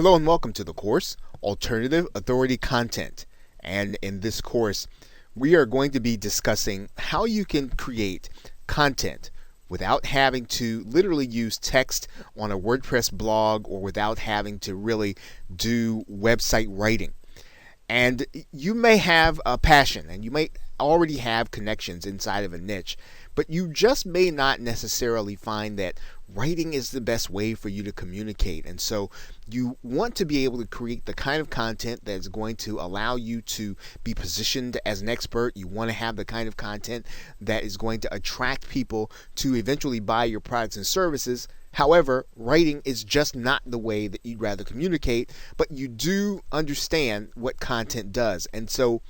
Hello and welcome to the course, Alternative Authority Content. And in this course, we are going to be discussing how you can create content without having to literally use text on a WordPress blog or without having to really do website writing. And you may have a passion and you may already have connections inside of a niche, but you just may not necessarily find that writing is the best way for you to communicate. And so you want to be able to create the kind of content that is going to allow you to be positioned as an expert. You want to have the kind of content that is going to attract people to eventually buy your products and services. However, writing is just not the way that you'd rather communicate, but you do understand what content does. And so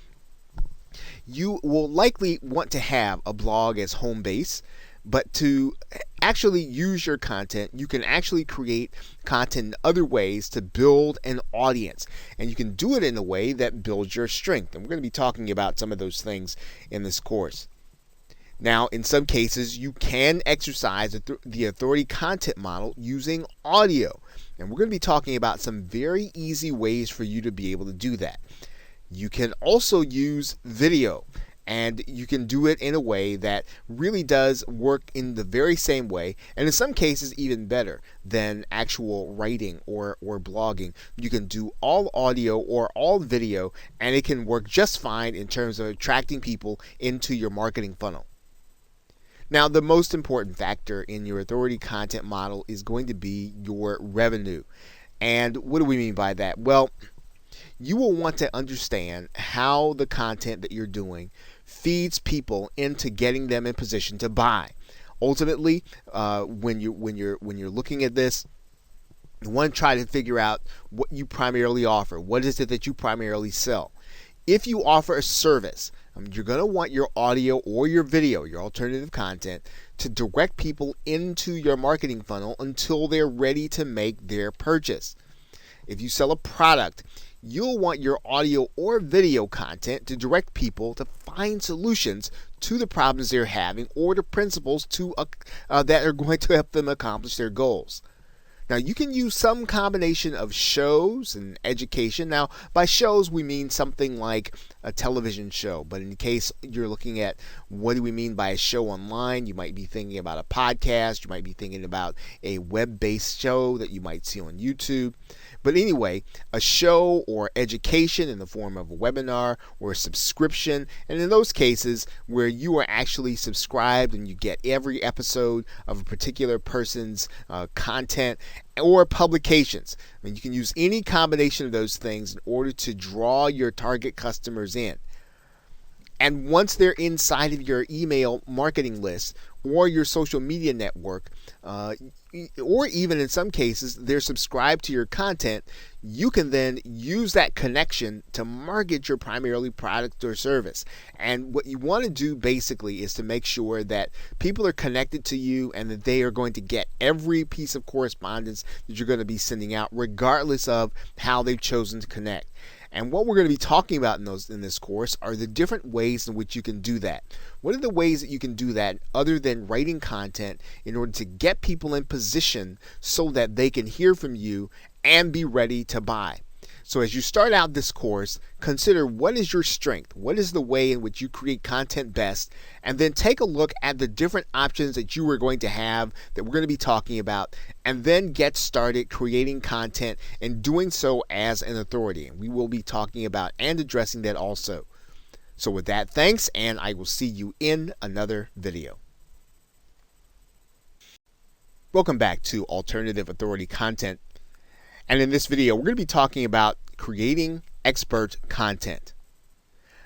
you will likely want to have a blog as home base, but to actually use your content, you can actually create content in other ways to build an audience. And you can do it in a way that builds your strength. And we're going to be talking about some of those things in this course. Now, in some cases, you can exercise the authority content model using audio. And we're going to be talking about some very easy ways for you to be able to do that. You can also use video, and you can do it in a way that really does work in the very same way, and in some cases even better than actual writing or blogging. You can do all audio or all video, and it can work just fine in terms of attracting people into your marketing funnel. Now, the most important factor in your authority content model is going to be your revenue. And what do we mean by that? Well, you will want to understand how the content that you're doing feeds people into getting them in position to buy. Ultimately, when you're looking at this, you want to try to figure out what you primarily offer. What is it that you primarily sell? If you offer a service, you're going to want your audio or your video, your alternative content, to direct people into your marketing funnel until they're ready to make their purchase. If you sell a product, you'll want your audio or video content to direct people to find solutions to the problems they're having or the principles that are going to help them accomplish their goals. Now, you can use some combination of shows and education. Now, by shows, we mean something like a television show. But in case you're looking at what do we mean by a show online, you might be thinking about a podcast. You might be thinking about a web-based show that you might see on YouTube. But anyway, a show or education in the form of a webinar or a subscription. And in those cases where you are actually subscribed and you get every episode of a particular person's content or publications. I mean, you can use any combination of those things in order to draw your target customers in. And once they're inside of your email marketing list or your social media network, or even in some cases they're subscribed to your content, you can then use that connection to market your primarily product or service. And what you want to do basically is to make sure that people are connected to you and that they are going to get every piece of correspondence that you're going to be sending out, regardless of how they've chosen to connect. And what we're going to be talking about in this course are the different ways in which you can do that. What are the ways that you can do that other than writing content in order to get people in position so that they can hear from you and be ready to buy? So as you start out this course, consider what is your strength, what is the way in which you create content best, and then take a look at the different options that you are going to have that we're going to be talking about, and then get started creating content and doing so as an authority. And we will be talking about and addressing that also. So with that, thanks, and I will see you in another video. Welcome back to Alternative Authority Content. And in this video, we're going to be talking about creating expert content.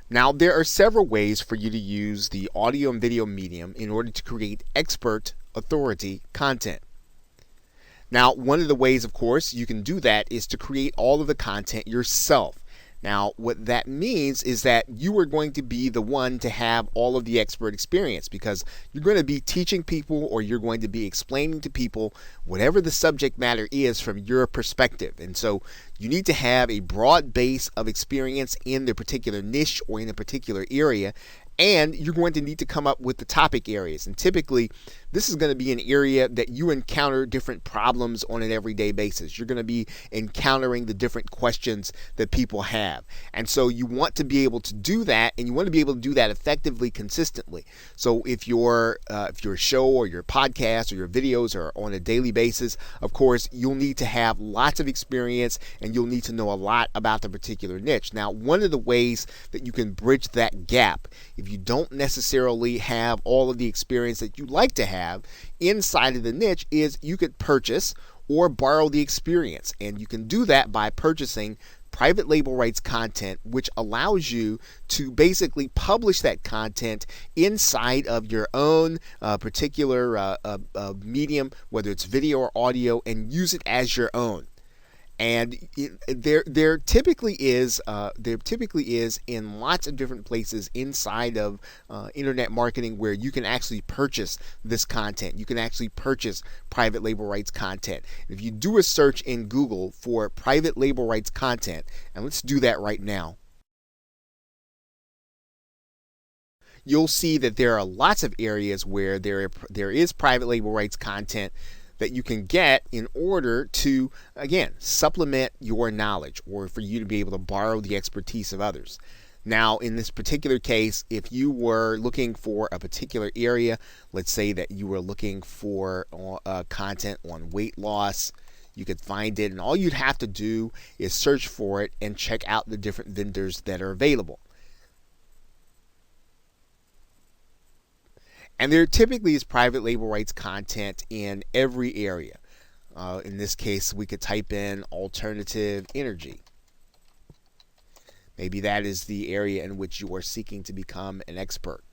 Now, there are several ways for you to use the audio and video medium in order to create expert authority content. Now, one of the ways, of course, you can do that is to create all of the content yourself. Now, what that means is that you are going to be the one to have all of the expert experience, because you're going to be teaching people or you're going to be explaining to people whatever the subject matter is from your perspective. And so you need to have a broad base of experience in the particular niche or in a particular area. And you're going to need to come up with the topic areas. And typically, this is going to be an area that you encounter different problems on an everyday basis. You're going to be encountering the different questions that people have. And so you want to be able to do that, and you want to be able to do that effectively, consistently. So if your show or your podcast or your videos are on a daily basis, of course, you'll need to have lots of experience and you'll need to know a lot about the particular niche. Now, one of the ways that you can bridge that gap, if you don't necessarily have all of the experience that you'd like to have inside of the niche, is you could purchase or borrow the experience. And you can do that by purchasing private label rights content, which allows you to basically publish that content inside of your own particular medium, whether it's video or audio, and use it as your own. And there typically is in lots of different places inside of internet marketing where you can actually purchase this content. You can actually purchase private label rights content. If you do a search in Google for private label rights content, and let's do that right now, you'll see that there are lots of areas where there is private label rights content that you can get in order to, again, supplement your knowledge or for you to be able to borrow the expertise of others. Now, in this particular case, if you were looking for a particular area, let's say that you were looking for content on weight loss, you could find it, and all you'd have to do is search for it and check out the different vendors that are available. And there typically is private label rights content in every area. In this case, we could type in alternative energy. Maybe that is the area in which you are seeking to become an expert.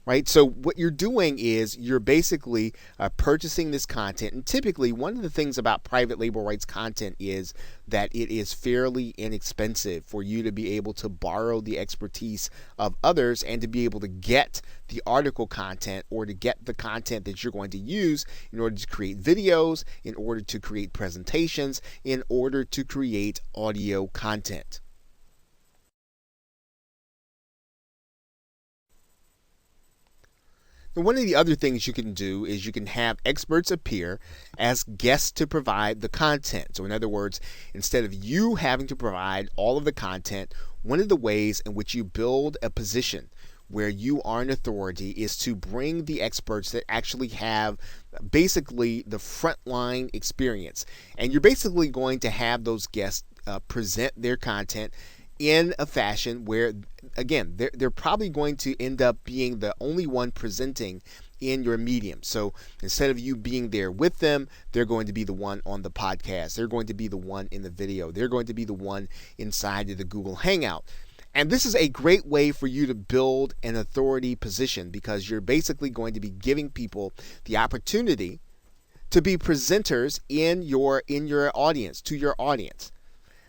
Right? So what you're doing is you're basically purchasing this content. And typically, one of the things about private label rights content is that it is fairly inexpensive for you to be able to borrow the expertise of others and to be able to get the article content or to get the content that you're going to use in order to create videos, in order to create presentations, in order to create audio content. Now, one of the other things you can do is you can have experts appear as guests to provide the content. So in other words, instead of you having to provide all of the content, one of the ways in which you build a position where you are an authority is to bring the experts that actually have basically the frontline experience. And you're basically going to have those guests present their content in a fashion where, again, they're probably going to end up being the only one presenting in your medium. So instead of you being there with them, they're going to be the one on the podcast. They're going to be the one in the video. They're going to be the one inside of the Google Hangout. And this is a great way for you to build an authority position because you're basically going to be giving people the opportunity to be presenters in your audience, to your audience.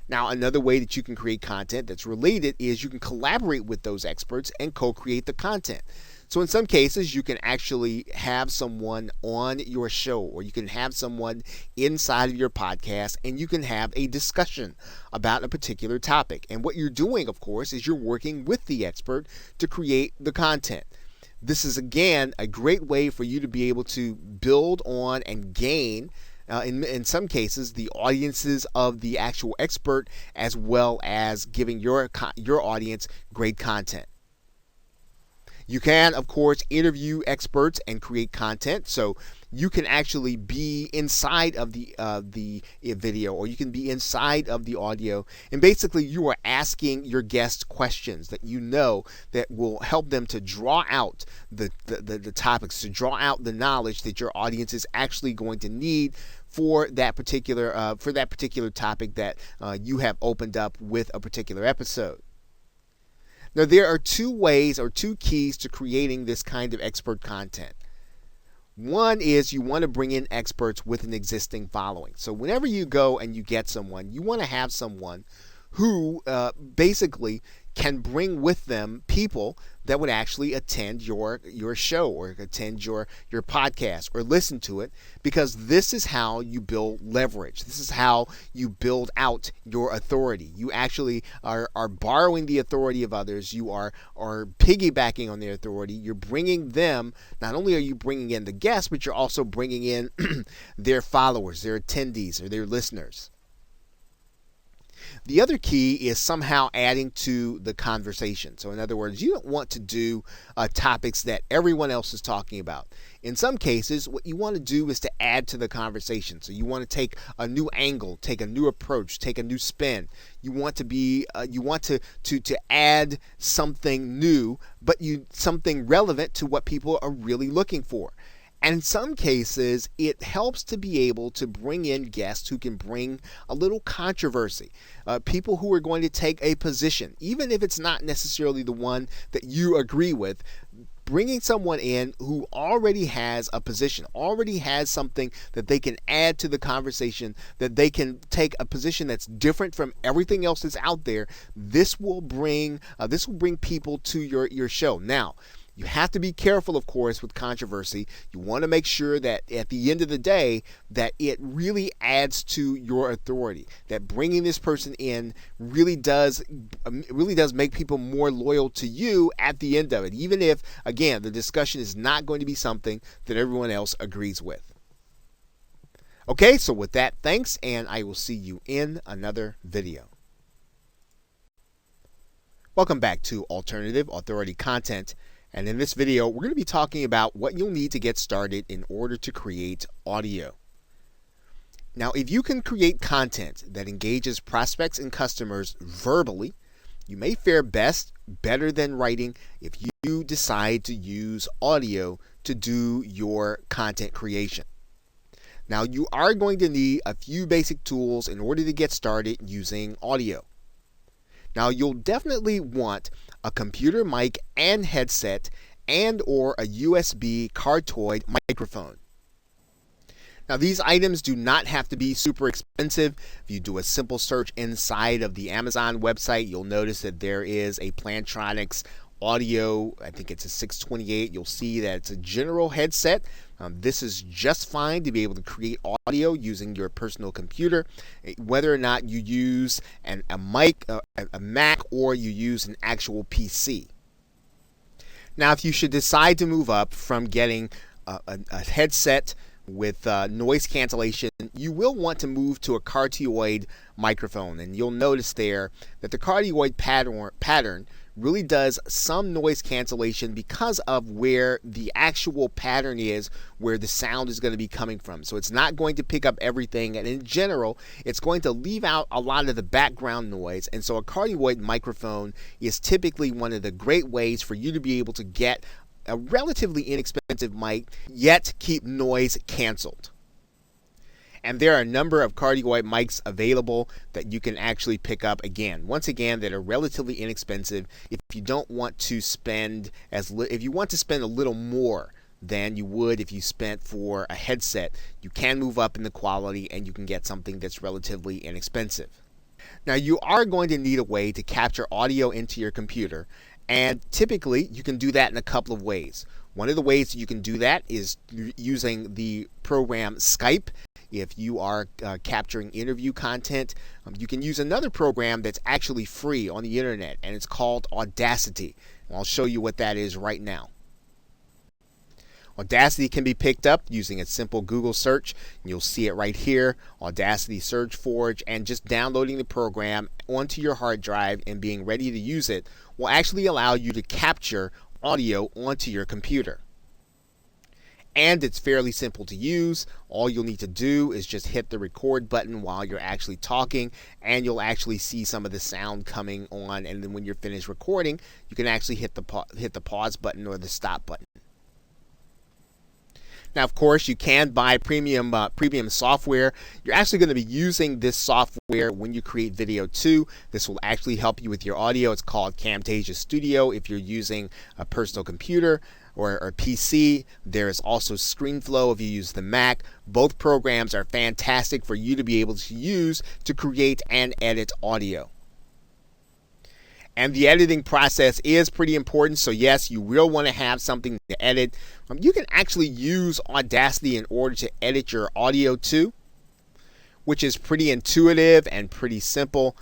Now, another way that you can create content that's related is you can collaborate with those experts and co-create the content. So in some cases, you can actually have someone on your show or you can have someone inside of your podcast and you can have a discussion about a particular topic. And what you're doing, of course, is you're working with the expert to create the content. This is, again, a great way for you to be able to build on and gain in some cases, the audiences of the actual expert, as well as giving your audience great content. You can, of course, interview experts and create content. So you can actually be inside of the video, or you can be inside of the audio, and basically you are asking your guests questions that you know that will help them to draw out the topics, to draw out the knowledge that your audience is actually going to need for that particular topic that you have opened up with a particular episode. Now, there are two ways or two keys to creating this kind of expert content. One is you want to bring in experts with an existing following. So whenever you go and you get someone, you want to have someone who basically can bring with them people that would actually attend your show or attend your podcast or listen to it, because this is how you build leverage. This is how you build out your authority. You actually are borrowing the authority of others. You are piggybacking on their authority. You're bringing them, not only are you bringing in the guests, but you're also bringing in their followers, their attendees, or their listeners. The other key is somehow adding to the conversation. So in other words, you don't want to do topics that everyone else is talking about. In some cases, what you want to do is to add to the conversation. So you want to take a new angle, take a new approach, take a new spin. You want to be, you want to add something new, but something relevant to what people are really looking for. And in some cases, it helps to be able to bring in guests who can bring a little controversy, people who are going to take a position, even if it's not necessarily the one that you agree with. Bringing someone in who already has a position, already has something that they can add to the conversation, that they can take a position that's different from everything else that's out there. This will bring people to your show. Now, you have to be careful, of course, with controversy. You want to make sure that at the end of the day, that it really adds to your authority, that bringing this person in really does make people more loyal to you at the end of it, even if, again, the discussion is not going to be something that everyone else agrees with. Okay, so with that, thanks, and I will see you in another video. Welcome back to Alternative Authority Content. And in this video, we're going to be talking about what you'll need to get started in order to create audio. Now, if you can create content that engages prospects and customers verbally, you may fare better than writing if you decide to use audio to do your content creation. Now, you are going to need a few basic tools in order to get started using audio. Now, you'll definitely want a computer mic and headset and or a USB cardioid microphone. Now, these items do not have to be super expensive. If you do a simple search inside of the Amazon website, you'll notice that there is a Plantronics audio, I think it's a 628. You'll see that it's a general headset. This is just fine to be able to create audio using your personal computer, whether or not you use a mic, a Mac, or you use an actual PC. Now, if you should decide to move up from getting a headset with noise cancellation, you will want to move to a cardioid microphone, and you'll notice there that the cardioid pattern really does some noise cancellation because of where the actual pattern is, where the sound is going to be coming from. So it's not going to pick up everything, and in general, it's going to leave out a lot of the background noise. And so a cardioid microphone is typically one of the great ways for you to be able to get a relatively inexpensive mic, yet keep noise canceled. And there are a number of cardioid mics available that you can actually pick up, once again, that are relatively inexpensive. If you don't want to spend if you want to spend a little more than you would if you spent for a headset, you can move up in the quality and you can get something that's relatively inexpensive. Now, you are going to need a way to capture audio into your computer, and typically you can do that in a couple of ways. One of the ways that you can do that is using the program Skype. If you are capturing interview content, you can use another program that's actually free on the internet, and it's called Audacity. And I'll show you what that is right now. Audacity can be picked up using a simple Google search. You'll see it right here, Audacity SurgeForge, and just downloading the program onto your hard drive and being ready to use it will actually allow you to capture audio onto your computer. And it's fairly simple to use. All you'll need to do is just hit the record button while you're actually talking, and you'll actually see some of the sound coming on. And then when you're finished recording, you can actually hit the pause button or the stop button. Now, of course, you can buy premium software. You're actually going to be using this software when you create video too. This will actually help you with your audio. It's called Camtasia Studio if you're using a personal computer or PC. There is also ScreenFlow if you use the Mac. Both programs are fantastic for you to be able to use to create and edit audio. And the editing process is pretty important. So yes, you will want to have something to edit. You can actually use Audacity in order to edit your audio too, which is pretty intuitive and pretty simple.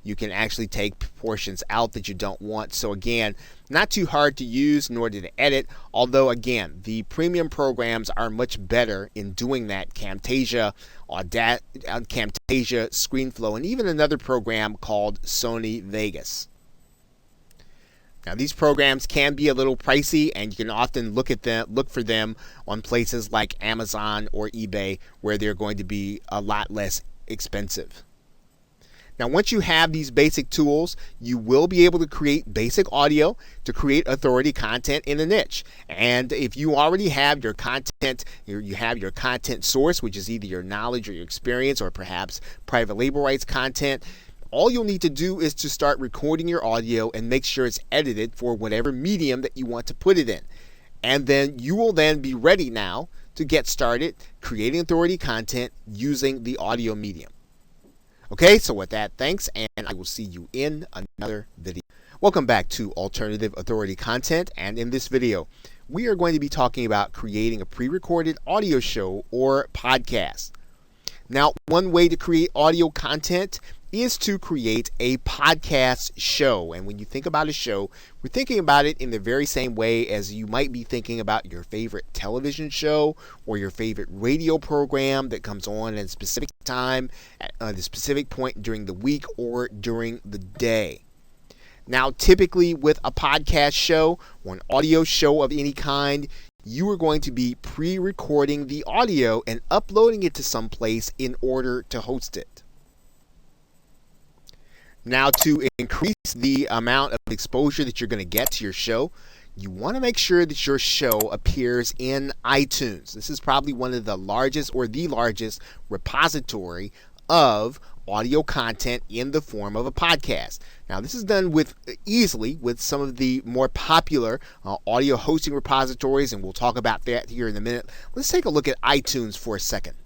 You can actually take portions out that you don't want. So again, not too hard to use in order to edit, although again, the premium programs are much better in doing that. Camtasia, Camtasia, ScreenFlow, and even another program called Sony Vegas. Now these programs can be a little pricey, and you can often look for them on places like Amazon or eBay, where they're going to be a lot less expensive. Now, once you have these basic tools, you will be able to create basic audio to create authority content in a niche. And if you already have your content, you have your content source, which is either your knowledge or your experience or perhaps private label rights content, all you'll need to do is to start recording your audio and make sure it's edited for whatever medium that you want to put it in. And then you will then be ready now to get started creating authority content using the audio medium. Okay, so with that, thanks, and I will see you in another video. Welcome back to Alternative Authority Content, and in this video, we are going to be talking about creating a pre-recorded audio show or podcast. Now, one way to create audio content is to create a podcast show. And when you think about a show, we're thinking about it in the very same way as you might be thinking about your favorite television show or your favorite radio program that comes on at a specific time, at a specific point during the week or during the day. Now, typically with a podcast show or an audio show of any kind, you are going to be pre-recording the audio and uploading it to some place in order to host it. Now, to increase the amount of exposure that you're going to get to your show, you want to make sure that your show appears in iTunes. This is probably one of the largest or the largest repository of audio content in the form of a podcast. Now, this is done easily with some of the more popular audio hosting repositories, and we'll talk about that here in a minute. Let's take a look at iTunes for a second.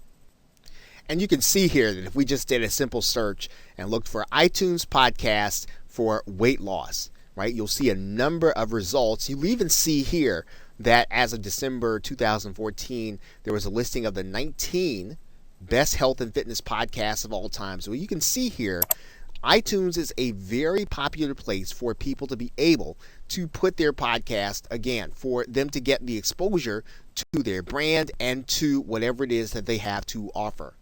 And you can see here that if we just did a simple search and looked for iTunes podcast for weight loss, right, you'll see a number of results. You'll even see here that as of December 2014, there was a listing of the 19 best health and fitness podcasts of all time. So you can see here, iTunes is a very popular place for people to be able to put their podcast, again, for them to get the exposure to their brand and to whatever it is that they have to offer.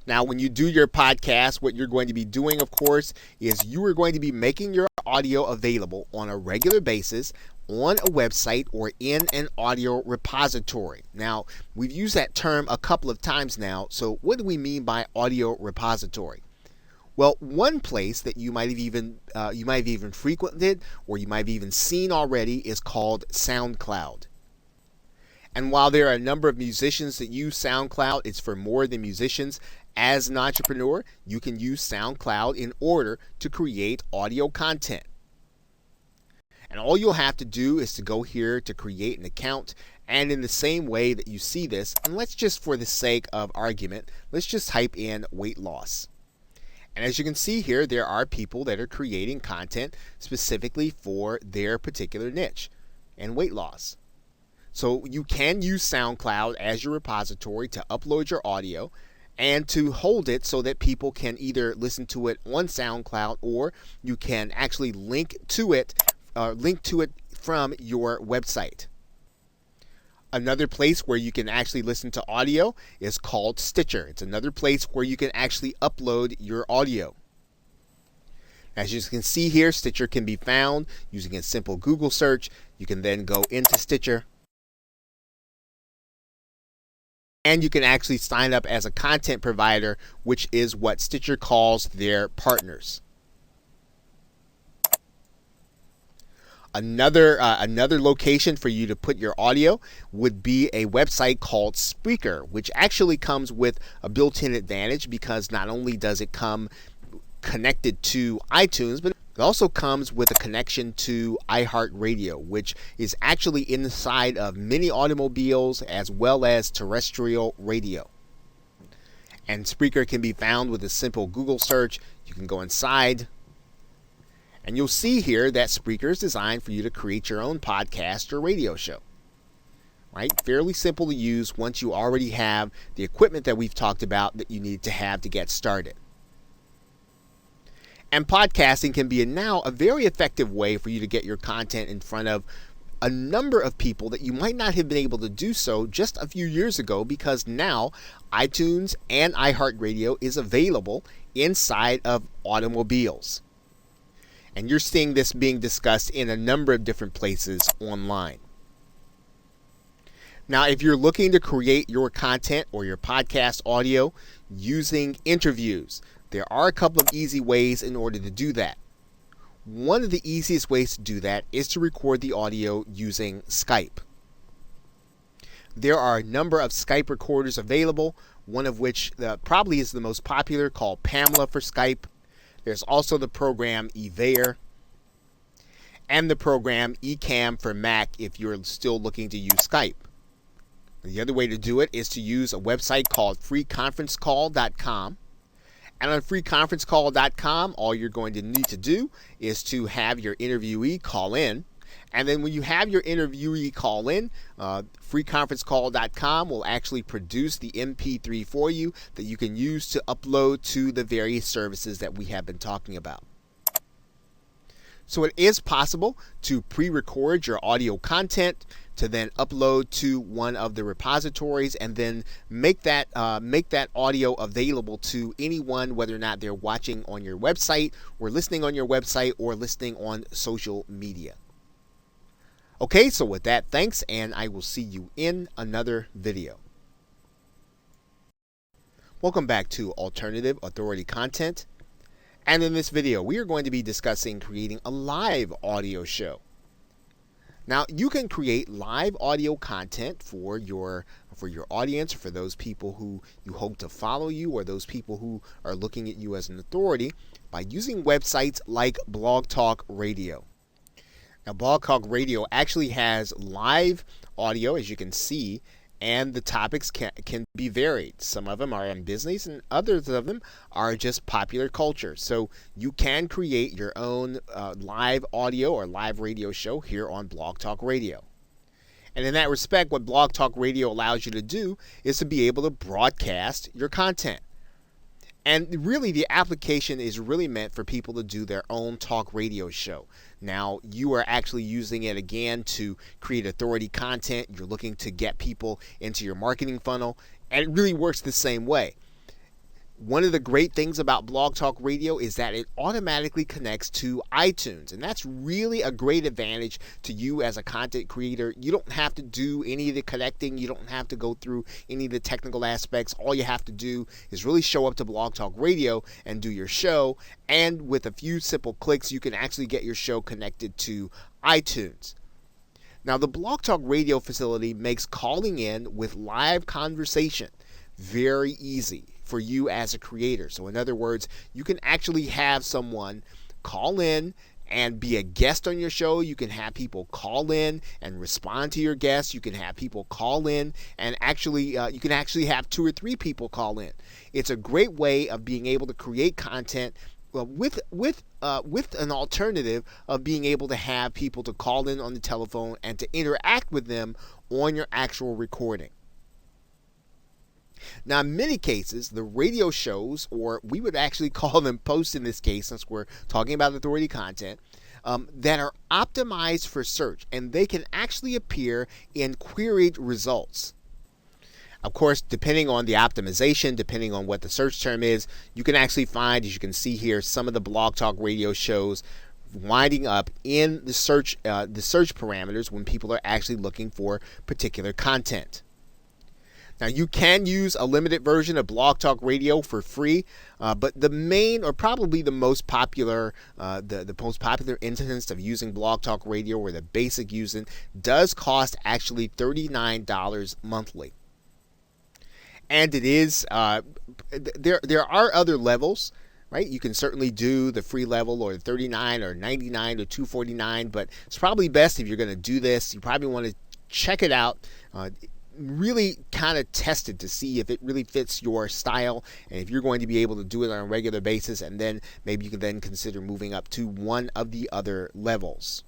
Now, when you do your podcast, what you're going to be doing, of course, is you are going to be making your audio available on a regular basis on a website or in an audio repository. Now, we've used that term a couple of times now. So what do we mean by audio repository? Well, one place that you might have even frequented or you might have even seen already is called SoundCloud. And while there are a number of musicians that use SoundCloud, it's for more than musicians. As an entrepreneur, you can use SoundCloud in order to create audio content. And all you'll have to do is to go here to create an account. And in the same way that you see this, and let's just, for the sake of argument, let's just type in weight loss. And as you can see here, there are people that are creating content specifically for their particular niche and weight loss. So you can use SoundCloud as your repository to upload your audio and to hold it so that people can either listen to it on SoundCloud or you can actually link to it from your website. Another place where you can actually listen to audio is called Stitcher. It's another place where you can actually upload your audio. As you can see here, Stitcher can be found using a simple Google search. You can then go into Stitcher, and you can actually sign up as a content provider, which is what Stitcher calls their partners. Another location for you to put your audio would be a website called Spreaker, which actually comes with a built-in advantage because not only does it come connected to iTunes, but it also comes with a connection to iHeartRadio, which is actually inside of many automobiles as well as terrestrial radio. And Spreaker can be found with a simple Google search. You can go inside, and you'll see here that Spreaker is designed for you to create your own podcast or radio show. Right? Fairly simple to use once you already have the equipment that we've talked about that you need to have to get started. And podcasting can be now a very effective way for you to get your content in front of a number of people that you might not have been able to do so just a few years ago, because now iTunes and iHeartRadio is available inside of automobiles. And you're seeing this being discussed in a number of different places online. Now, if you're looking to create your content or your podcast audio using interviews, there are a couple of easy ways in order to do that. One of the easiest ways to do that is to record the audio using Skype. There are a number of Skype recorders available, one of which probably is the most popular, called Pamela for Skype. There's also the program Evair and the program Ecamm for Mac if you're still looking to use Skype. The other way to do it is to use a website called freeconferencecall.com. And on freeconferencecall.com, all you're going to need to do is to have your interviewee call in. And then when you have your interviewee call in, freeconferencecall.com will actually produce the MP3 for you that you can use to upload to the various services that we have been talking about. So it is possible to pre-record your audio content to then upload to one of the repositories and then make that audio available to anyone, whether or not they're watching on your website or listening on your website or listening on social media. Okay, so with that, thanks, and I will see you in another video. Welcome back to Alternative Authority Content. And in this video, we are going to be discussing creating a live audio show. Now, you can create live audio content for your audience, for those people who you hope to follow you or those people who are looking at you as an authority, by using websites like Blog Talk Radio. Now, Blog Talk Radio actually has live audio, as you can see, and the topics can be varied. Some of them are in business and others of them are just popular culture. So you can create your own live audio or live radio show here on Blog Talk Radio. And in that respect, what Blog Talk Radio allows you to do is to be able to broadcast your content. And really, the application is really meant for people to do their own talk radio show. Now, you are actually using it again to create authority content. You're looking to get people into your marketing funnel, and it really works the same way. One of the great things about Blog Talk Radio is that it automatically connects to iTunes, and that's really a great advantage to you as a content creator. You don't have to do any of the connecting. You don't have to go through any of the technical aspects. All you have to do is really show up to Blog Talk Radio and do your show, and with a few simple clicks, you can actually get your show connected to iTunes. Now, the Blog Talk Radio facility makes calling in with live conversation very easy for you as a creator. So in other words, you can actually have someone call in and be a guest on your show. You can have people call in and respond to your guests. You can have people call in and you can actually have 2 or 3 people call in. It's a great way of being able to create content with an alternative of being able to have people to call in on the telephone and to interact with them on your actual recording. Now, in many cases, the radio shows, or we would actually call them posts in this case, since we're talking about authority content, that are optimized for search, and they can actually appear in queried results. Of course, depending on the optimization, depending on what the search term is, you can actually find, as you can see here, some of the Blog Talk Radio shows winding up in the search parameters when people are actually looking for particular content. Now, you can use a limited version of Blog Talk Radio for free, but the main, or probably the most popular, the most popular instance of using Blog Talk Radio, or the basic using, does cost actually $39 monthly. And it is there are other levels, right? You can certainly do the free level, or $39 or $99 or $249, but it's probably best, if you're going to do this, you probably want to check it out. really kind of tested to see if it really fits your style and if you're going to be able to do it on a regular basis, and then maybe you can then consider moving up to one of the other levels.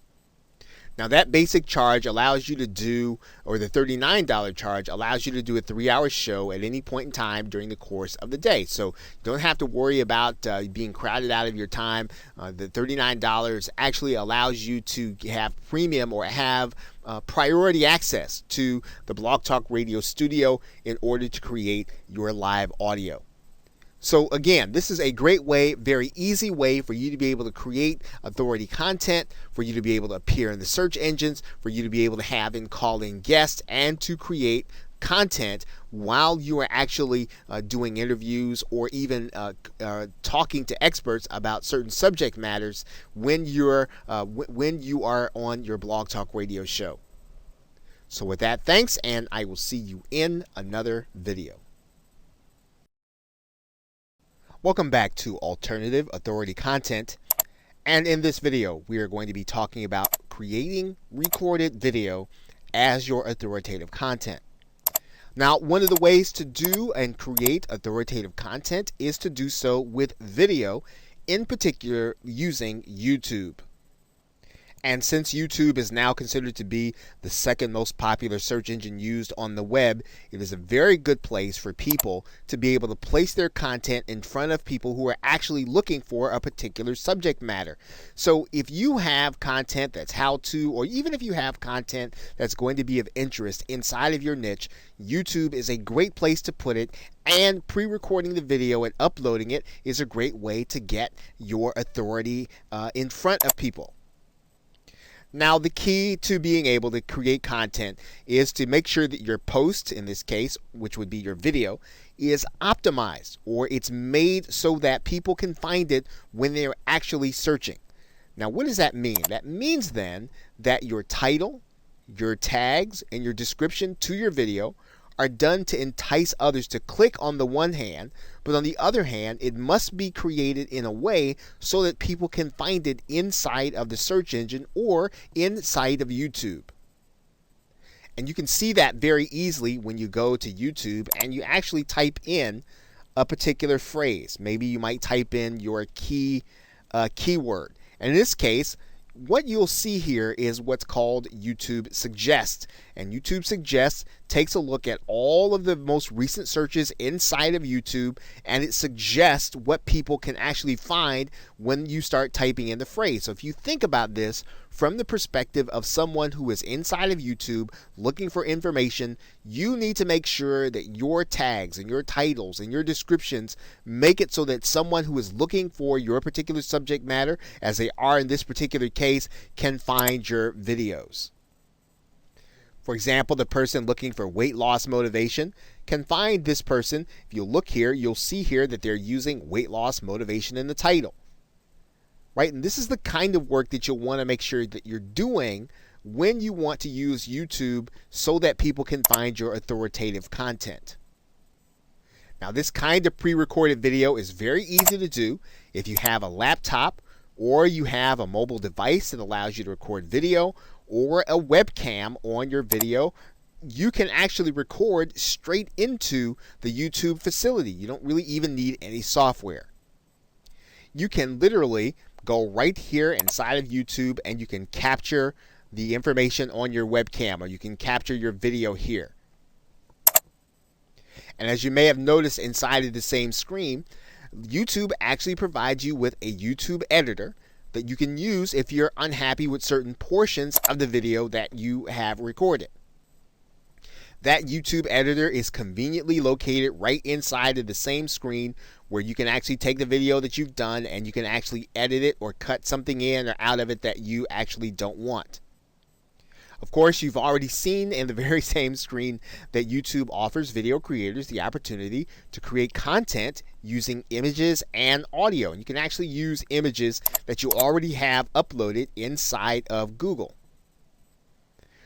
Now that basic charge allows you to do, or the $39 charge allows you to do a 3-hour show at any point in time during the course of the day. So you don't have to worry about being crowded out of your time. The $39 actually allows you to have premium or have priority access to the Blog Talk Radio studio in order to create your live audio. So again, this is a great way, very easy way for you to be able to create authority content, for you to be able to appear in the search engines, for you to be able to have and call in guests, and to create content while you are actually doing interviews or even talking to experts about certain subject matters when you are on your Blog Talk Radio show. So with that, thanks, and I will see you in another video. Welcome back to Alternative Authority Content, and in this video we are going to be talking about creating recorded video as your authoritative content. Now, one of the ways to do and create authoritative content is to do so with video, in particular using YouTube. And since YouTube is now considered to be the second most popular search engine used on the web, it is a very good place for people to be able to place their content in front of people who are actually looking for a particular subject matter. So if you have content that's how-to, or even if you have content that's going to be of interest inside of your niche, YouTube is a great place to put it, and pre-recording the video and uploading it is a great way to get your authority in front of people. Now, the key to being able to create content is to make sure that your post, in this case, which would be your video, is optimized, or it's made so that people can find it when they're actually searching. Now, what does that mean? That means then that your title, your tags, and your description to your video are done to entice others to click on the one hand, but on the other hand, it must be created in a way so that people can find it inside of the search engine or inside of YouTube. And you can see that very easily when you go to YouTube and you actually type in a particular phrase. Maybe you might type in your keyword. And in this case, what you'll see here is what's called YouTube Suggest. And YouTube Suggest takes a look at all of the most recent searches inside of YouTube, and it suggests what people can actually find when you start typing in the phrase. So if you think about this from the perspective of someone who is inside of YouTube looking for information, you need to make sure that your tags and your titles and your descriptions make it so that someone who is looking for your particular subject matter, as they are in this particular case, can find your videos. For example, the person looking for weight loss motivation can find this person. If you look here, you'll see here that they're using weight loss motivation in the title. Right? And this is the kind of work that you'll want to make sure that you're doing when you want to use YouTube so that people can find your authoritative content. Now, this kind of pre-recorded video is very easy to do if you have a laptop or you have a mobile device that allows you to record video, or a webcam on your video. You can actually record straight into the YouTube facility. You don't really even need any software. You can literally go right here inside of YouTube and you can capture the information on your webcam, or you can capture your video here. And as you may have noticed inside of the same screen, YouTube actually provides you with a YouTube editor that you can use if you're unhappy with certain portions of the video that you have recorded. That YouTube editor is conveniently located right inside of the same screen, where you can actually take the video that you've done and you can actually edit it or cut something in or out of it that you actually don't want. Of course, you've already seen in the very same screen that YouTube offers video creators the opportunity to create content using images and audio. And you can actually use images that you already have uploaded inside of Google.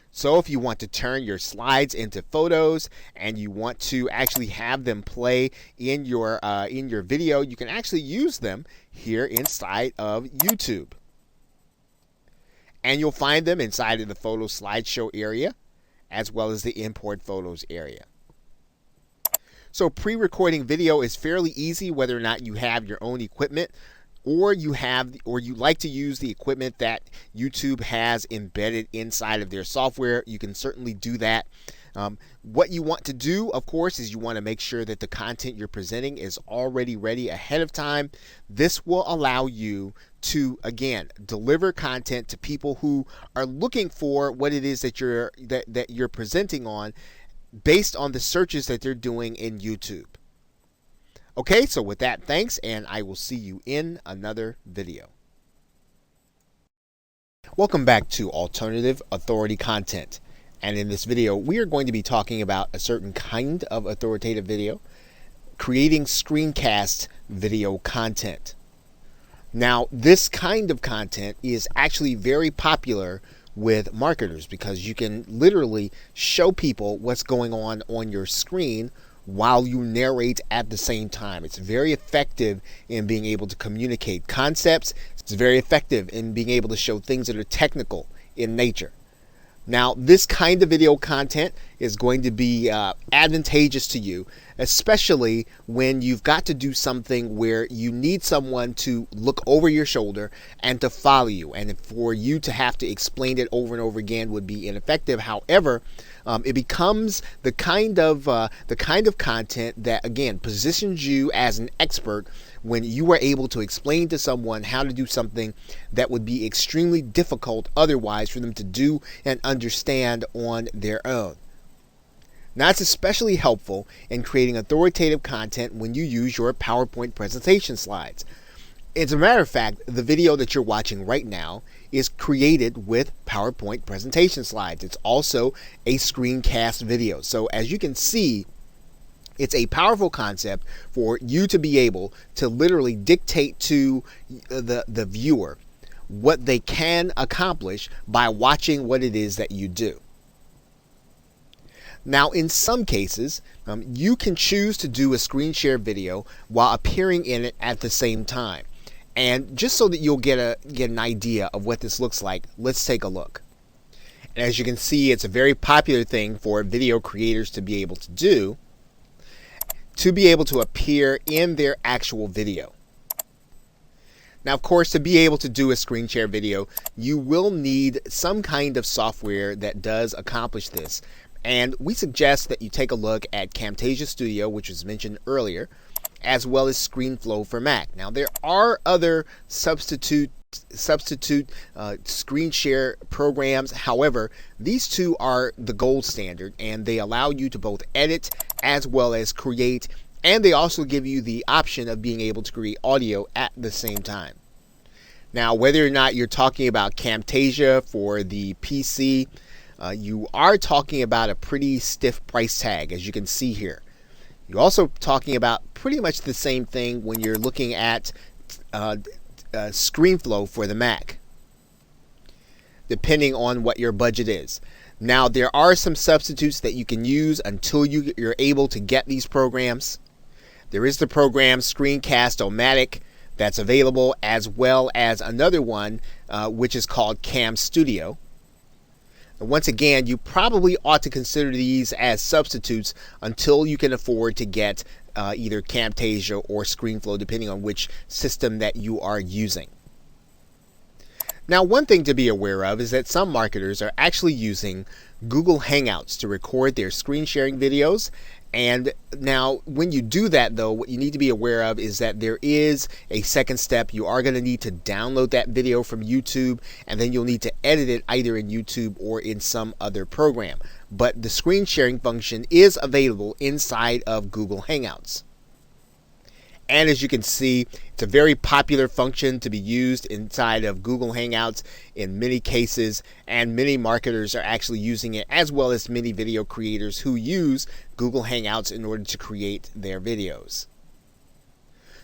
So if you want to turn your slides into photos and you want to actually have them play in your video, you can actually use them here inside of YouTube. And you'll find them inside of the photo slideshow area. as well as the import photos area. So pre-recording video is fairly easy whether or not you have your own equipment or you like to use the equipment that YouTube has embedded inside of their software. You can certainly do that. What you want to do, of course, is you want to make sure that the content you're presenting is already ready ahead of time. This will allow you to, again, deliver content to people who are looking for what it is that you're presenting on based on the searches that they're doing in YouTube. Okay, so with that, thanks, and I will see you in another video. Welcome back to Alternative Authority Content. And in this video, we are going to be talking about a certain kind of authoritative video, creating screencast video content. Now, this kind of content is actually very popular with marketers because you can literally show people what's going on your screen while you narrate at the same time. It's very effective in being able to communicate concepts. It's very effective in being able to show things that are technical in nature. Now, this kind of video content is going to be advantageous to you, especially when you've got to do something where you need someone to look over your shoulder and to follow you. And for you to have to explain it over and over again would be ineffective. However, it becomes the kind of content that, again, positions you as an expert when you are able to explain to someone how to do something that would be extremely difficult otherwise for them to do and understand on their own. Now, it's especially helpful in creating authoritative content when you use your PowerPoint presentation slides. As a matter of fact, the video that you're watching right now is created with PowerPoint presentation slides. It's also a screencast video. So as you can see, it's a powerful concept for you to be able to literally dictate to the viewer what they can accomplish by watching what it is that you do. Now, in some cases, you can choose to do a screen share video while appearing in it at the same time. And just so that you'll get an idea of what this looks like, let's take a look. And as you can see, it's a very popular thing for video creators to be able to do, to be able to appear in their actual video. Now, of course, to be able to do a screen share video, you will need some kind of software that does accomplish this. And we suggest that you take a look at Camtasia Studio, which was mentioned earlier, as well as ScreenFlow for Mac. Now, there are other substitute screen share programs. However, these two are the gold standard, and they allow you to both edit as well as create, and they also give you the option of being able to create audio at the same time. Now, whether or not you're talking about Camtasia for the PC, you are talking about a pretty stiff price tag, as you can see here. You're also talking about pretty much the same thing when you're looking at ScreenFlow for the Mac, depending on what your budget is. Now, there are some substitutes that you can use until you're able to get these programs. There is the program Screencast-O-Matic that's available, as well as another one which is called Cam Studio. Once again, you probably ought to consider these as substitutes until you can afford to get either Camtasia or ScreenFlow, depending on which system that you are using. Now, one thing to be aware of is that some marketers are actually using Google Hangouts to record their screen sharing videos. And now, when you do that, though, what you need to be aware of is that there is a second step. You are going to need to download that video from YouTube, and then you'll need to edit it either in YouTube or in some other program. But the screen sharing function is available inside of Google Hangouts. And as you can see, it's a very popular function to be used inside of Google Hangouts in many cases, and many marketers are actually using it, as well as many video creators who use Google Hangouts in order to create their videos.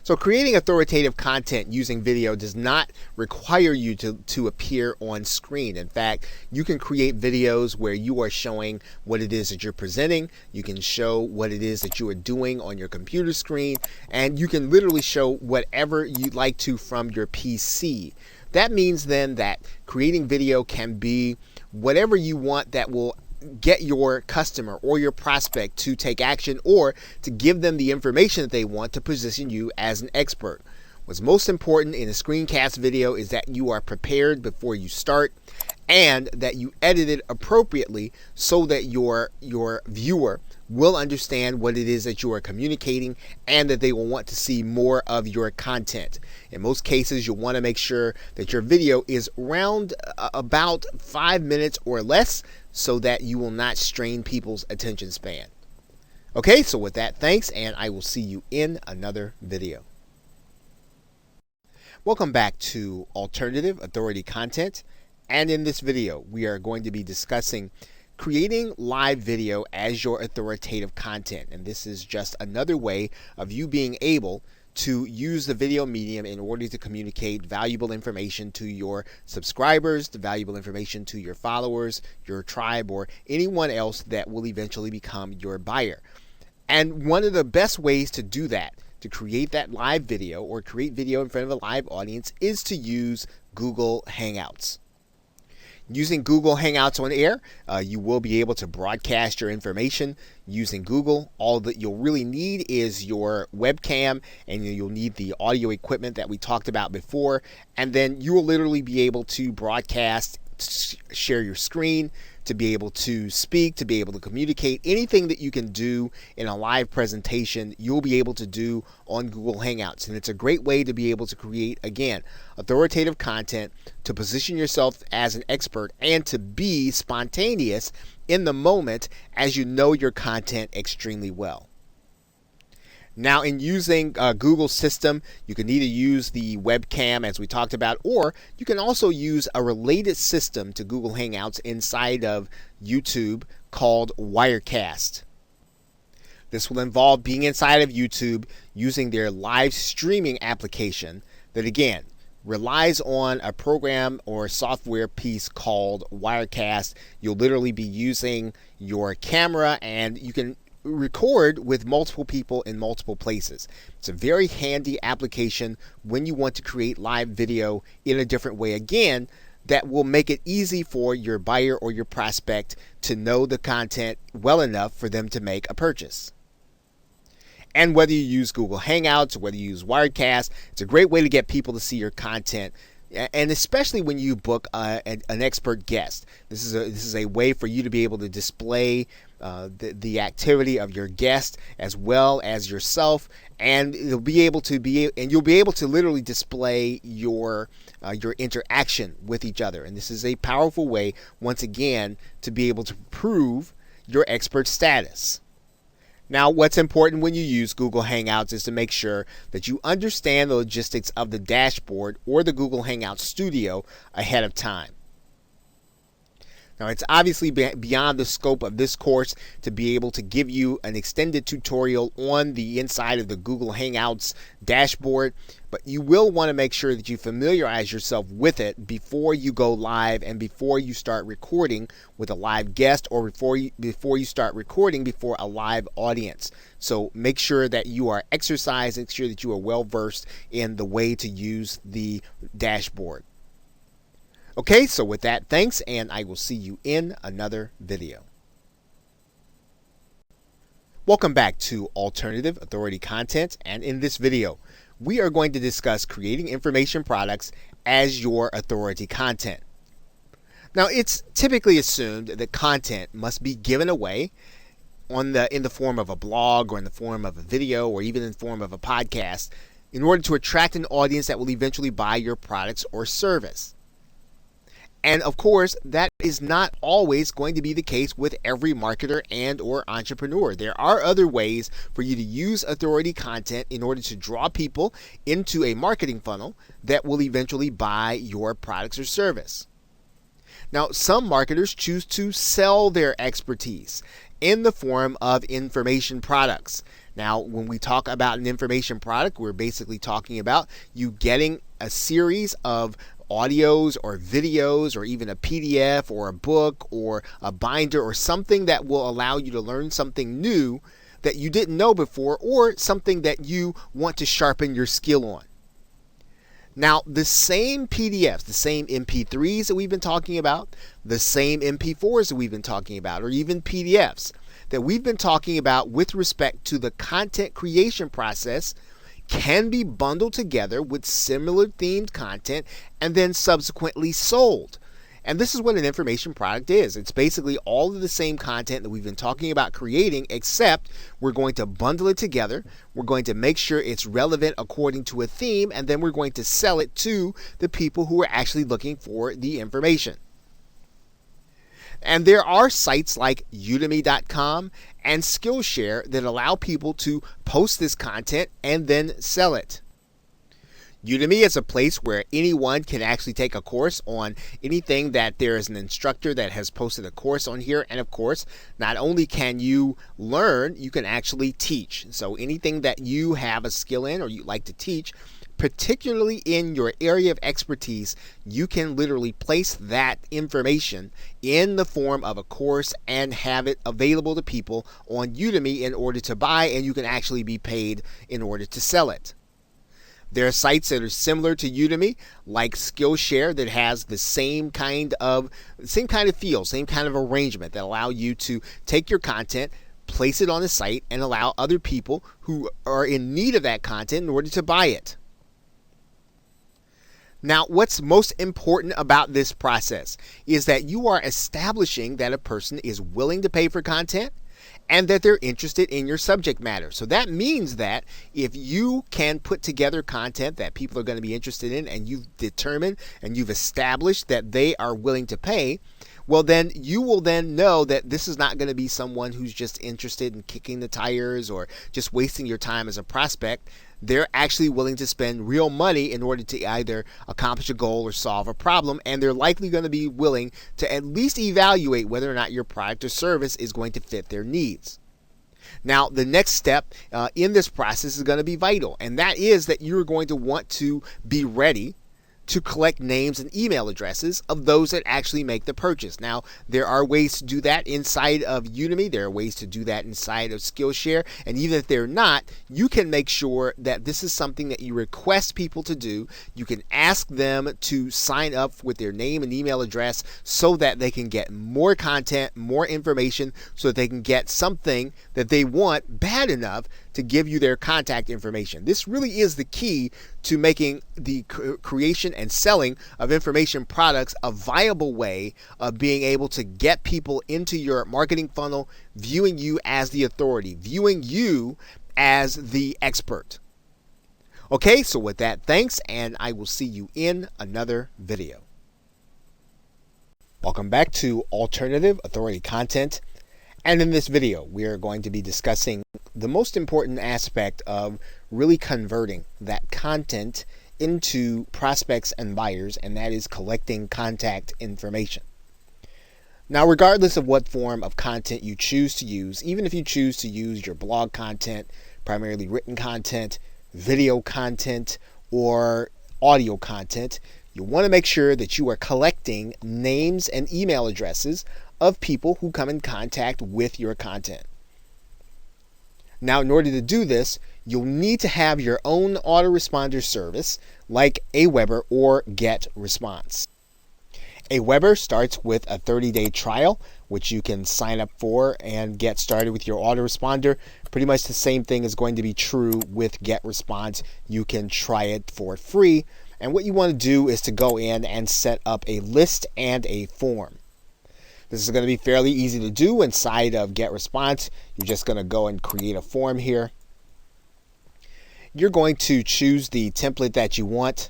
So creating authoritative content using video does not require you to appear on screen. In fact, you can create videos where you are showing what it is that you're presenting. You can show what it is that you are doing on your computer screen, and you can literally show whatever you'd like to from your PC. That means then that creating video can be whatever you want that will get your customer or your prospect to take action or to give them the information that they want to position you as an expert. What's most important in a screencast video is that you are prepared before you start and that you edit it appropriately so that your viewer will understand what it is that you are communicating and that they will want to see more of your content. In most cases, you'll want to make sure that your video is around about 5 minutes or less so that you will not strain people's attention span. Okay, so with that, thanks, and I will see you in another video. Welcome back to Alternative Authority Content, and in this video we are going to be discussing creating live video as your authoritative content. And this is just another way of you being able to use the video medium in order to communicate valuable information to your subscribers, the valuable information to your followers, your tribe, or anyone else that will eventually become your buyer. And one of the best ways to do that, to create that live video or create video in front of a live audience, is to use Google Hangouts. Using Google Hangouts on air, you will be able to broadcast your information using Google. All that you'll really need is your webcam, and you'll need the audio equipment that we talked about before, and then you will literally be able to broadcast, share your screen, to be able to speak, to be able to communicate. Anything that you can do in a live presentation, you'll be able to do on Google Hangouts. And it's a great way to be able to create, again, authoritative content, to position yourself as an expert, and to be spontaneous in the moment as you know your content extremely well. Now, in using Google's system, you can either use the webcam, as we talked about, or you can also use a related system to Google Hangouts inside of YouTube called Wirecast. This will involve being inside of YouTube using their live streaming application that, again, relies on a program or software piece called Wirecast. You'll literally be using your camera, and you can record with multiple people in multiple places. It's a very handy application when you want to create live video in a different way, again, that will make it easy for your buyer or your prospect to know the content well enough for them to make a purchase. And whether you use Google Hangouts or whether you use Wirecast, it's a great way to get people to see your content. And especially when you book an expert guest, this is a way for you to be able to display the activity of your guest as well as yourself, and you'll be able to literally display your interaction with each other. And this is a powerful way, once again, to be able to prove your expert status. Now, what's important when you use Google Hangouts is to make sure that you understand the logistics of the dashboard or the Google Hangouts Studio ahead of time. Now, it's obviously beyond the scope of this course to be able to give you an extended tutorial on the inside of the Google Hangouts dashboard, but you will want to make sure that you familiarize yourself with it before you go live and before you start recording with a live guest, or before you start recording before a live audience. So make sure that you are exercised, make sure that you are well versed in the way to use the dashboard. Okay, so with that, thanks, and I will see you in another video. Welcome back to Alternative Authority Content, and in this video, we are going to discuss creating information products as your authority content. Now, it's typically assumed that content must be given away in the form of a blog, or in the form of a video, or even in the form of a podcast, in order to attract an audience that will eventually buy your products or service. And of course, that is not always going to be the case with every marketer and or entrepreneur. There are other ways for you to use authority content in order to draw people into a marketing funnel that will eventually buy your products or service. Now, some marketers choose to sell their expertise in the form of information products. Now, when we talk about an information product, we're basically talking about you getting a series of audios or videos, or even a PDF or a book or a binder or something that will allow you to learn something new that you didn't know before, or something that you want to sharpen your skill on. Now, the same PDFs, the same MP3s that we've been talking about, the same MP4s that we've been talking about, or even PDFs that we've been talking about with respect to the content creation process can be bundled together with similar themed content and then subsequently sold. And this is what an information product is. It's basically all of the same content that we've been talking about creating, except we're going to bundle it together. We're going to make sure it's relevant according to a theme, and then we're going to sell it to the people who are actually looking for the information. And there are sites like Udemy.com and Skillshare that allow people to post this content and then sell it. Udemy is a place where anyone can actually take a course on anything that there is an instructor that has posted a course on here. And of course, not only can you learn, you can actually teach. So anything that you have a skill in or you like to teach, particularly in your area of expertise, you can literally place that information in the form of a course and have it available to people on Udemy in order to buy, and you can actually be paid in order to sell it. There are sites that are similar to Udemy, like Skillshare, that has the same kind of feel, same kind of arrangement that allow you to take your content, place it on the site, and allow other people who are in need of that content in order to buy it. Now, what's most important about this process is that you are establishing that a person is willing to pay for content and that they're interested in your subject matter. So that means that if you can put together content that people are going to be interested in, and you've determined and you've established that they are willing to pay, well, then you will then know that this is not going to be someone who's just interested in kicking the tires or just wasting your time as a prospect. They're actually willing to spend real money in order to either accomplish a goal or solve a problem, and they're likely going to be willing to at least evaluate whether or not your product or service is going to fit their needs. Now, the next step in this process is going to be vital, and that is that you're going to want to be ready to collect names and email addresses of those that actually make the purchase. Now, there are ways to do that inside of Udemy. There are ways to do that inside of Skillshare. And even if they're not, you can make sure that this is something that you request people to do. You can ask them to sign up with their name and email address so that they can get more content, more information, so that they can get something that they want bad enough to give you their contact information. This really is the key to making the creation and selling of information products a viable way of being able to get people into your marketing funnel, viewing you as the authority, viewing you as the expert. Okay, so with that, thanks, and I will see you in another video. Welcome back to Alternative Authority Content. And in this video, we are going to be discussing the most important aspect of really converting that content into prospects and buyers, and that is collecting contact information. Now, regardless of what form of content you choose to use, even if you choose to use your blog content, primarily written content, video content, or audio content, you want to make sure that you are collecting names and email addresses of people who come in contact with your content. Now, in order to do this, you'll need to have your own autoresponder service like Aweber or GetResponse. Aweber starts with a 30-day trial, which you can sign up for and get started with your autoresponder. Pretty much the same thing is going to be true with GetResponse. You can try it for free. And what you want to do is to go in and set up a list and a form. This is going to be fairly easy to do inside of GetResponse. You're just going to go and create a form here. You're going to choose the template that you want.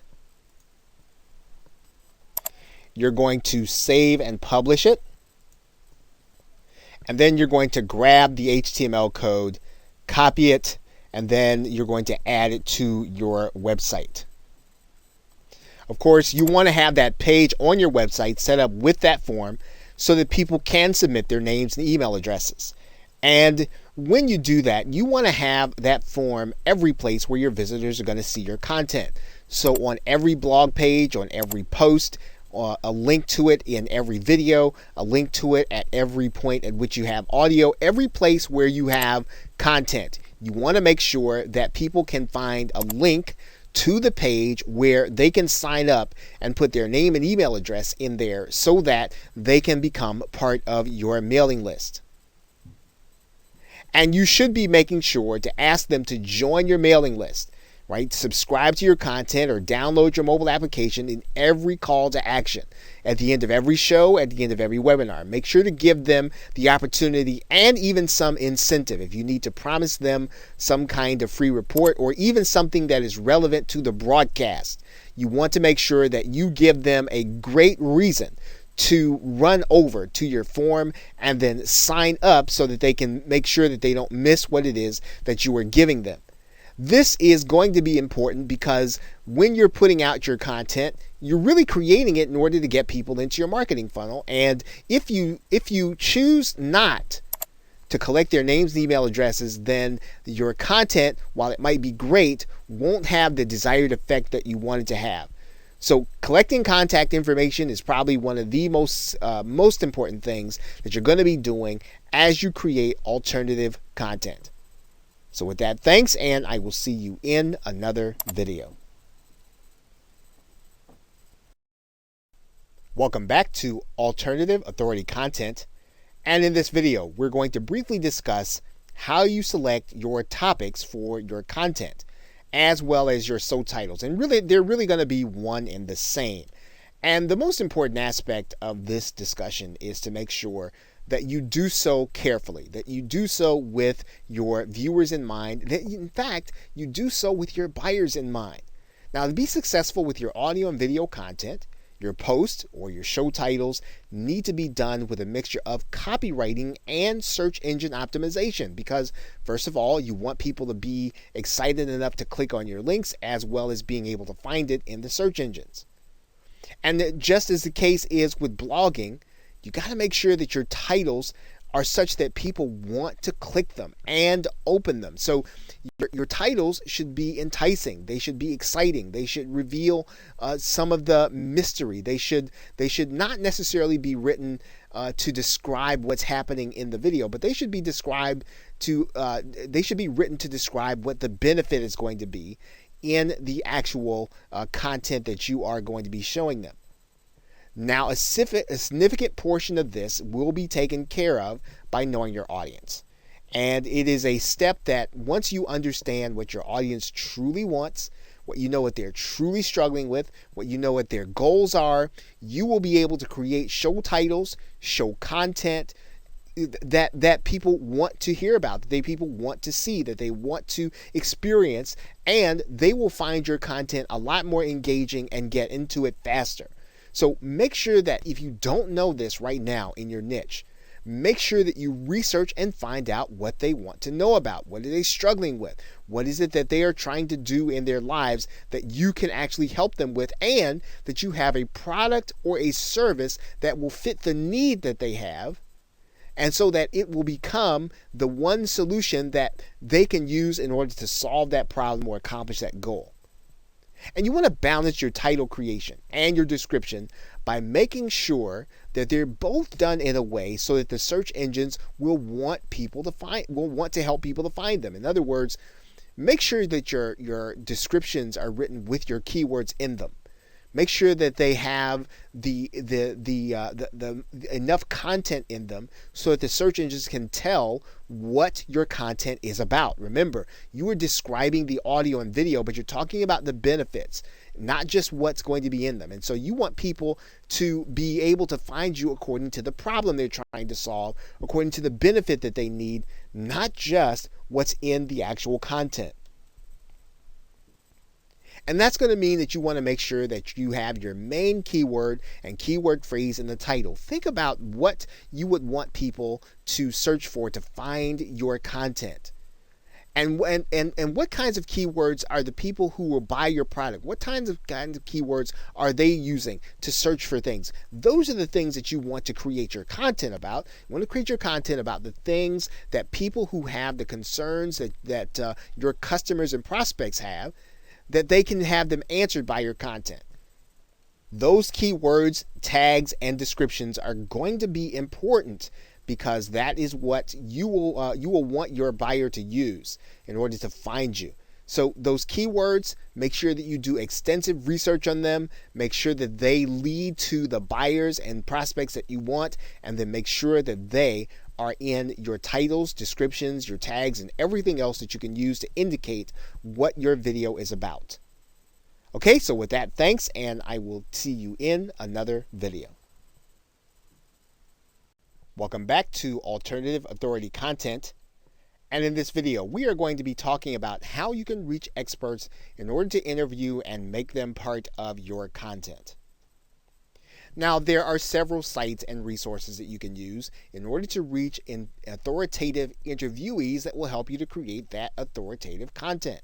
You're going to save and publish it. And then you're going to grab the HTML code, copy it, and then you're going to add it to your website. Of course, you want to have that page on your website set up with that form so that people can submit their names and email addresses. And when you do that, you want to have that form every place where your visitors are going to see your content. So on every blog page, on every post, a link to it in every video, a link to it at every point at which you have audio, every place where you have content. You want to make sure that people can find a link to the page where they can sign up and put their name and email address in there so that they can become part of your mailing list. And you should be making sure to ask them to join your mailing list, right? Subscribe to your content or download your mobile application in every call to action. At the end of every show, at the end of every webinar, make sure to give them the opportunity and even some incentive. If you need to promise them some kind of free report or even something that is relevant to the broadcast, you want to make sure that you give them a great reason to run over to your form and then sign up so that they can make sure that they don't miss what it is that you are giving them. This is going to be important because when you're putting out your content, you're really creating it in order to get people into your marketing funnel. And if you choose not to collect their names and email addresses, then your content, while it might be great, won't have the desired effect that you want it to have. So collecting contact information is probably one of the most important things that you're going to be doing as you create alternative content. So with that, thanks, and I will see you in another video. Welcome back to Alternative Authority Content. And in this video, we're going to briefly discuss how you select your topics for your content, as well as your subtitles. And really, they're really going to be one and the same. And the most important aspect of this discussion is to make sure that you do so carefully, that you do so with your viewers in mind, that in fact, you do so with your buyers in mind. Now, to be successful with your audio and video content, your posts or your show titles need to be done with a mixture of copywriting and search engine optimization because, first of all, you want people to be excited enough to click on your links as well as being able to find it in the search engines. And just as the case is with blogging, you got to make sure that your titles are such that people want to click them and open them. So your titles should be enticing. They should be exciting. They should reveal some of the mystery. They should not necessarily be written to describe what's happening in the video, but they should be written to describe what the benefit is going to be in the actual content that you are going to be showing them. Now, a significant portion of this will be taken care of by knowing your audience. And it is a step that once you understand what your audience truly wants, what you know what they're truly struggling with, what you know what their goals are, you will be able to create show titles, show content that people want to hear about, that people want to see, that they want to experience, and they will find your content a lot more engaging and get into it faster. So make sure that if you don't know this right now in your niche, make sure that you research and find out what they want to know about. What are they struggling with? What is it that they are trying to do in their lives that you can actually help them with, and that you have a product or a service that will fit the need that they have, and so that it will become the one solution that they can use in order to solve that problem or accomplish that goal. And you want to balance your title creation and your description by making sure that they're both done in a way so that the search engines will want to help people to find them. In other words, make sure that your descriptions are written with your keywords in them. Make sure that they have the enough content in them so that the search engines can tell what your content is about. Remember, you are describing the audio and video, but you're talking about the benefits, not just what's going to be in them. And so you want people to be able to find you according to the problem they're trying to solve, according to the benefit that they need, not just what's in the actual content. And that's going to mean that you want to make sure that you have your main keyword and keyword phrase in the title. Think about what you would want people to search for to find your content. And what kinds of keywords are the people who will buy your product? What kinds of keywords are they using to search for things? Those are the things that you want to create your content about. You want to create your content about the things that people who have the concerns that your customers and prospects have, that they can have them answered by your content. Those keywords, tags, and descriptions are going to be important because that is what you will want your buyer to use in order to find you. So those keywords, make sure that you do extensive research on them. Make sure that they lead to the buyers and prospects that you want, and then make sure that they are in your titles, descriptions, your tags, and everything else that you can use to indicate what your video is about. Okay, so with that, thanks, and I will see you in another video. Welcome back to Alternative Authority Content. And in this video, we are going to be talking about how you can reach experts in order to interview and make them part of your content. Now, there are several sites and resources that you can use in order to reach authoritative interviewees that will help you to create that authoritative content.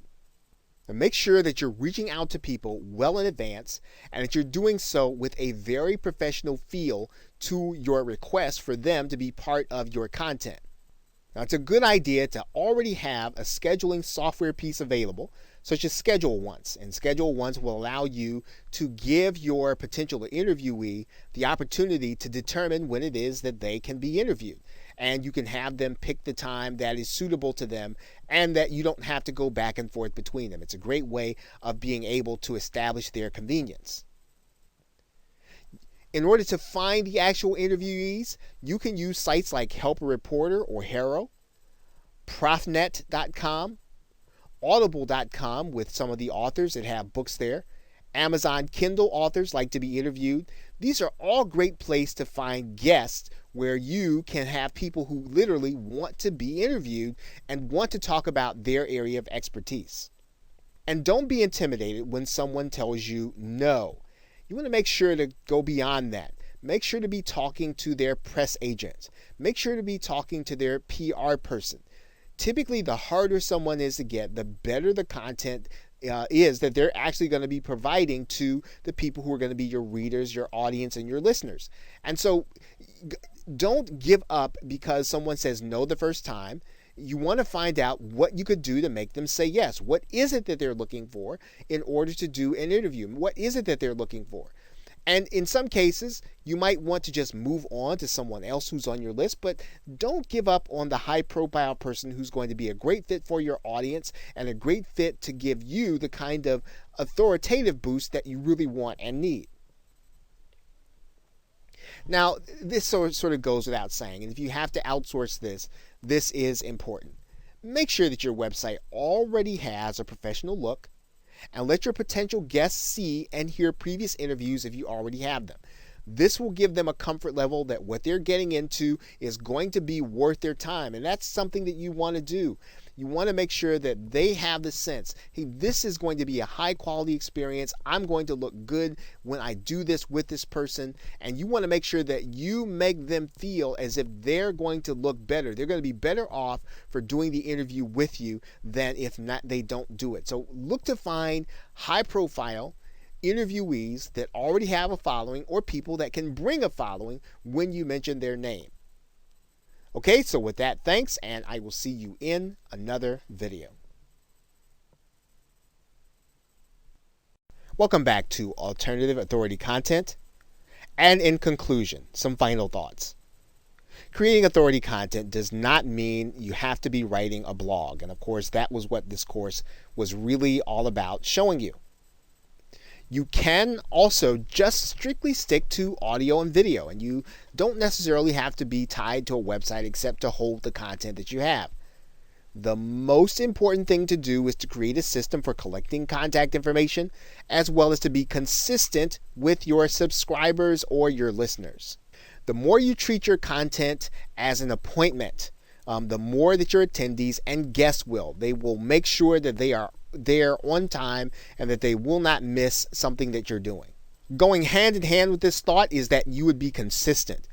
Now, make sure that you're reaching out to people well in advance and that you're doing so with a very professional feel to your request for them to be part of your content. Now, it's a good idea to already have a scheduling software piece available, such as Schedule Once. And Schedule Once will allow you to give your potential interviewee the opportunity to determine when it is that they can be interviewed. And you can have them pick the time that is suitable to them and that you don't have to go back and forth between them. It's a great way of being able to establish their convenience. In order to find the actual interviewees, you can use sites like Help a Reporter or HARO, Profnet.com, Audible.com with some of the authors that have books there. Amazon Kindle authors like to be interviewed. These are all great places to find guests where you can have people who literally want to be interviewed and want to talk about their area of expertise. And don't be intimidated when someone tells you no. You want to make sure to go beyond that. Make sure to be talking to their press agent. Make sure to be talking to their PR person. Typically, the harder someone is to get, the better the content is that they're actually going to be providing to the people who are going to be your readers, your audience, and your listeners. And so don't give up because someone says no the first time. You want to find out what you could do to make them say yes. What is it that they're looking for in order to do an interview? What is it that they're looking for? And in some cases, you might want to just move on to someone else who's on your list, but don't give up on the high-profile person who's going to be a great fit for your audience and a great fit to give you the kind of authoritative boost that you really want and need. Now, this sort of goes without saying, and if you have to outsource this, this is important. Make sure that your website already has a professional look, and let your potential guests see and hear previous interviews if you already have them. This will give them a comfort level that what they're getting into is going to be worth their time, and that's something that you want to do. You want to make sure that they have the sense, hey, this is going to be a high quality experience. I'm going to look good when I do this with this person. And you want to make sure that you make them feel as if they're going to look better. They're going to be better off for doing the interview with you than if not they don't do it. So look to find high profile interviewees that already have a following or people that can bring a following when you mention their name. Okay, so with that, thanks, and I will see you in another video. Welcome back to Alternative Authority Content. And in conclusion, some final thoughts. Creating authority content does not mean you have to be writing a blog. And of course, that was what this course was really all about showing you. You can also just strictly stick to audio and video, and you don't necessarily have to be tied to a website except to hold the content that you have. The most important thing to do is to create a system for collecting contact information, as well as to be consistent with your subscribers or your listeners. The more you treat your content as an appointment, the more that your attendees and guests will. They will make sure that they are there on time and that they will not miss something that you're doing. Going hand in hand with this thought is that you would be consistent.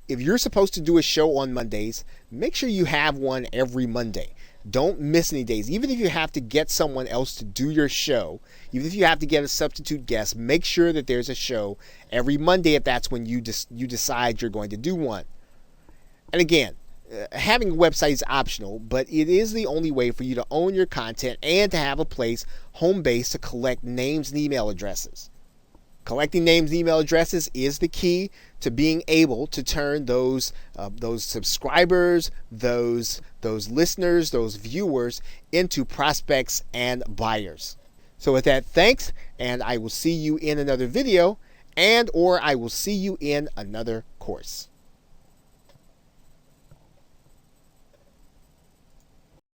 If you're supposed to do a show on Mondays, make sure you have one every Monday. Don't miss any days. Even if you have to get someone else to do your show, even if you have to get a substitute guest, make sure that there's a show every Monday if that's when you decide you're going to do one. And again, having a website is optional, but it is the only way for you to own your content and to have a place, home base, to collect names and email addresses. Collecting names and email addresses is the key to being able to turn those subscribers, those listeners, those viewers into prospects and buyers. So with that, thanks, and I will see you in another video, or I will see you in another course.